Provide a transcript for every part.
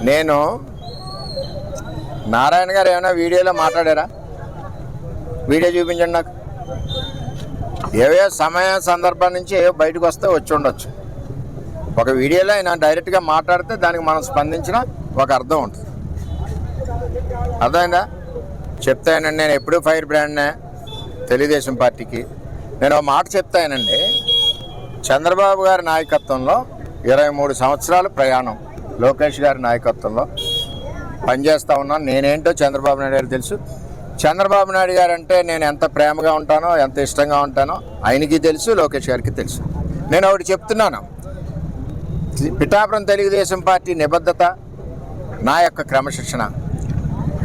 నేను నారాయణ గారు ఏమైనా వీడియోలో మాట్లాడారా? వీడియో చూపించండి నాకు. ఏవో సమయ సందర్భం నుంచి ఏవో బయటకు వస్తే వచ్చి ఉండొచ్చు. ఒక వీడియోలో ఆయన డైరెక్ట్గా మాట్లాడితే దానికి మనం స్పందించిన ఒక అర్థం ఉంటుంది. అర్థమైందా? చెప్తానండి, నేను ఎప్పుడూ ఫైర్ బ్రాండ్నే తెలుగుదేశం పార్టీకి. నేను ఒక మాట చెప్తానండి, చంద్రబాబు గారి నాయకత్వంలో 23 సంవత్సరాల ప్రయాణం, లోకేష్ గారి నాయకత్వంలో పనిచేస్తూ ఉన్నాను. నేనేంటో చంద్రబాబు నాయుడు గారికి తెలుసు. చంద్రబాబు నాయుడు గారు అంటే నేను ఎంత ప్రేమగా ఉంటానో, ఎంత ఇష్టంగా ఉంటానో ఆయనకి తెలుసు, లోకేష్ గారికి తెలుసు. నేను ఒకటి చెప్తున్నాను, పిఠాపురం తెలుగుదేశం పార్టీ నిబద్ధత, నా యొక్క క్రమశిక్షణ.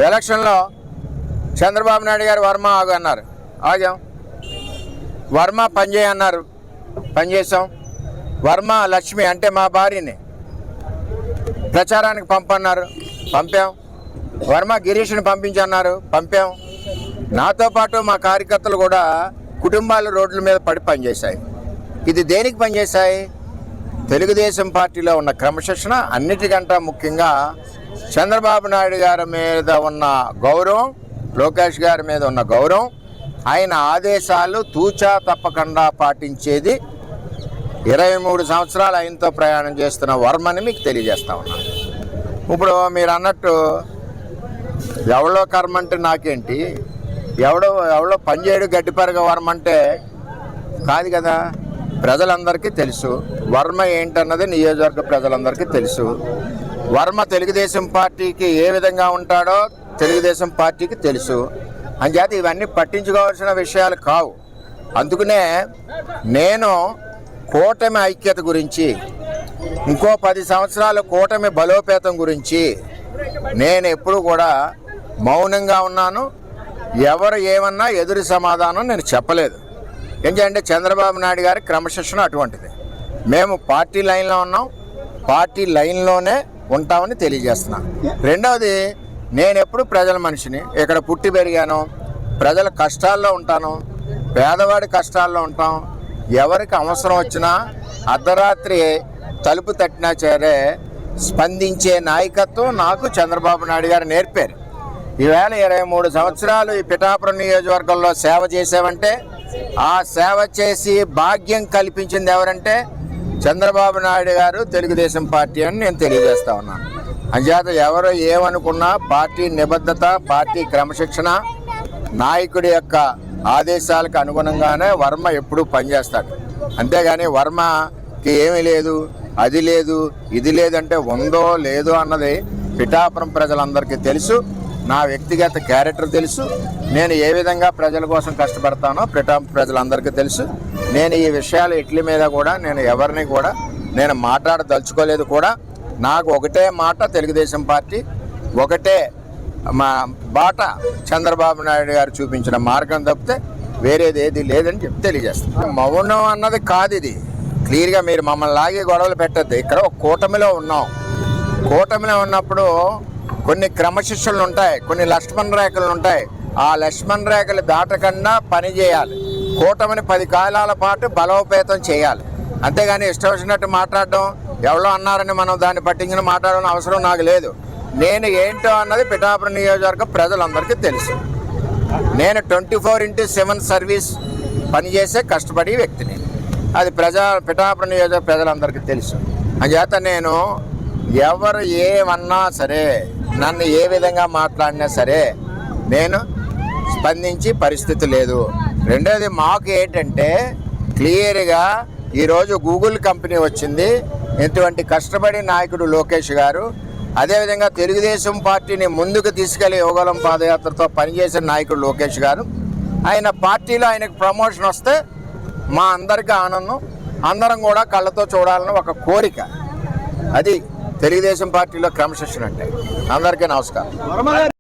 ఎలక్షన్లో చంద్రబాబు నాయుడు గారు వర్మ ఆగు అన్నారు, ఆగాం. వర్మ పనిచేయన్నారు, పనిచేసాం. వర్మ లక్ష్మి అంటే మా భార్యని ప్రచారానికి పంపన్నారు, పంపాం. వర్మ గిరీష్ని పంపించన్నారు, పంపాం. నాతో పాటు మా కార్యకర్తలు కూడా కుటుంబాలు రోడ్ల మీద పడి పనిచేశాయి. ఇది దేనికి పనిచేశాయి? తెలుగుదేశం పార్టీలో ఉన్న క్రమశిక్షణ, అన్నిటికంటే ముఖ్యంగా చంద్రబాబు నాయుడు గారి మీద ఉన్న గౌరవం, లోకేష్ గారి మీద ఉన్న గౌరవం, ఆయన ఆదేశాలు తూచా తప్పకుండా పాటించేది 23 సంవత్సరాలు ఆయనతో ప్రయాణం చేస్తున్న వర్మని మీకు తెలియజేస్తా ఉన్నాను. ఇప్పుడు మీరు అన్నట్టు ఎవడో కర్మ అంటే నాకేంటి, ఎవడో పనిచేయడు గడ్డిపరగ వర్మ అంటే కాదు కదా. ప్రజలందరికీ తెలుసు వర్మ ఏంటన్నది, నియోజకవర్గ ప్రజలందరికీ తెలుసు. వర్మ తెలుగుదేశం పార్టీకి ఏ విధంగా ఉంటాడో తెలుగుదేశం పార్టీకి తెలుసు. అంచేత ఇవన్నీ పట్టించుకోవాల్సిన విషయాలు కావు. అందుకనే నేను కూటమి ఐక్యత గురించి, ఇంకో 10 సంవత్సరాల కూటమి బలోపేతం గురించి నేను ఎప్పుడు కూడా మౌనంగా ఉన్నాను. ఎవరు ఏమన్నా ఎదురు సమాధానం నేను చెప్పలేదు. ఎందుకంటే చంద్రబాబు నాయుడు గారి క్రమశిక్షణ అటువంటిది. మేము పార్టీ లైన్లో ఉన్నాం, పార్టీ లైన్లోనే ఉంటామని తెలియజేస్తున్నాను. రెండవది, నేను ఎప్పుడు ప్రజల మనిషిని, ఇక్కడ పుట్టి పెరిగాను, ప్రజల కష్టాల్లో ఉంటాను, పేదవాడి కష్టాల్లో ఉంటాం. ఎవరికి అవసరం వచ్చినా అర్ధరాత్రి తలుపు తట్టినా సరే స్పందించే నాయకత్వం నాకు చంద్రబాబు నాయుడు గారు నేర్పారు. ఈవేళ 23 సంవత్సరాలు ఈ పిఠాపురం నియోజకవర్గంలో సేవ చేసామంటే, ఆ సేవ చేసి భాగ్యం కల్పించింది ఎవరంటే చంద్రబాబు నాయుడు గారు, తెలుగుదేశం పార్టీ అని నేను తెలియజేస్తా ఉన్నాను. అంచేత ఎవరు ఏమనుకున్నా పార్టీ నిబద్ధత, పార్టీ క్రమశిక్షణ, నాయకుడి యొక్క ఆదేశాలకు అనుగుణంగానే వర్మ ఎప్పుడూ పనిచేస్తాడు. అంతేగాని వర్మకి ఏమీ లేదు, అది లేదు, ఇది లేదంటే ఉందో లేదో అన్నది పిఠాపురం ప్రజలందరికీ తెలుసు. నా వ్యక్తిగత క్యారెక్టర్ తెలుసు. నేను ఏ విధంగా ప్రజల కోసం కష్టపడతానో పిఠాపురం ప్రజలందరికీ తెలుసు. నేను ఈ విషయాలు ఇట్ల మీద కూడా నేను ఎవరిని కూడా నేను మాట్లాడదలుచుకోలేదు కూడా. నాకు ఒకటే మాట, తెలుగుదేశం పార్టీ ఒకటే మా బాట, చంద్రబాబు నాయుడు గారు చూపించిన మార్గం తప్పితే వేరేది ఏది లేదని చెప్పి తెలియజేస్తాను. మౌనం అన్నది కాదు, ఇది క్లియర్గా మీరు మమ్మల్ని లాగే గొడవలు పెట్టద్దు. ఇక్కడ ఒక కూటమిలో ఉన్నాం. కూటమిలో ఉన్నప్పుడు కొన్ని క్రమశిక్షణలు ఉంటాయి, కొన్ని లక్ష్మణ రేఖలు ఉంటాయి. ఆ లక్ష్మణ రేఖలు దాటకుండా పని చేయాలి. కూటమిని 10 కాలాల పాటు బలోపేతం చేయాలి. అంతేగాని ఇష్టం వచ్చినట్టు మాట్లాడడం, ఎవరో అన్నారని మనం దాన్ని పట్టించిన మాట్లాడడం అవసరం నాకు లేదు. నేను ఏంటో అన్నది పిఠాపురం నియోజకవర్గ ప్రజలందరికీ తెలుసు. నేను 24/7 సర్వీస్ పనిచేసే కష్టపడే వ్యక్తిని. అది పిఠాపురం నియోజకవర్గ ప్రజలందరికీ తెలుసు. అంచేత నేను ఎవరు ఏమన్నా సరే, నన్ను ఏ విధంగా మాట్లాడినా సరే నేను స్పందించి పరిస్థితి లేదు. రెండోది, మాకు ఏంటంటే క్లియర్గా ఈరోజు గూగుల్ కంపెనీ వచ్చింది. ఇటువంటి కష్టపడి నాయకుడు లోకేష్ గారు, అదేవిధంగా తెలుగుదేశం పార్టీని ముందుకు తీసుకెళ్లి యువగలం పాదయాత్రతో పనిచేసిన నాయకుడు లోకేష్ గారు, ఆయన పార్టీలో ఆయనకు ప్రమోషన్ వస్తే మా అందరికీ ఆనందం, అందరం కూడా కళ్ళతో చూడాలని ఒక కోరిక. అది తెలుగుదేశం పార్టీలో క్రమశిక్షణ అంటే. అందరికీ నమస్కారం.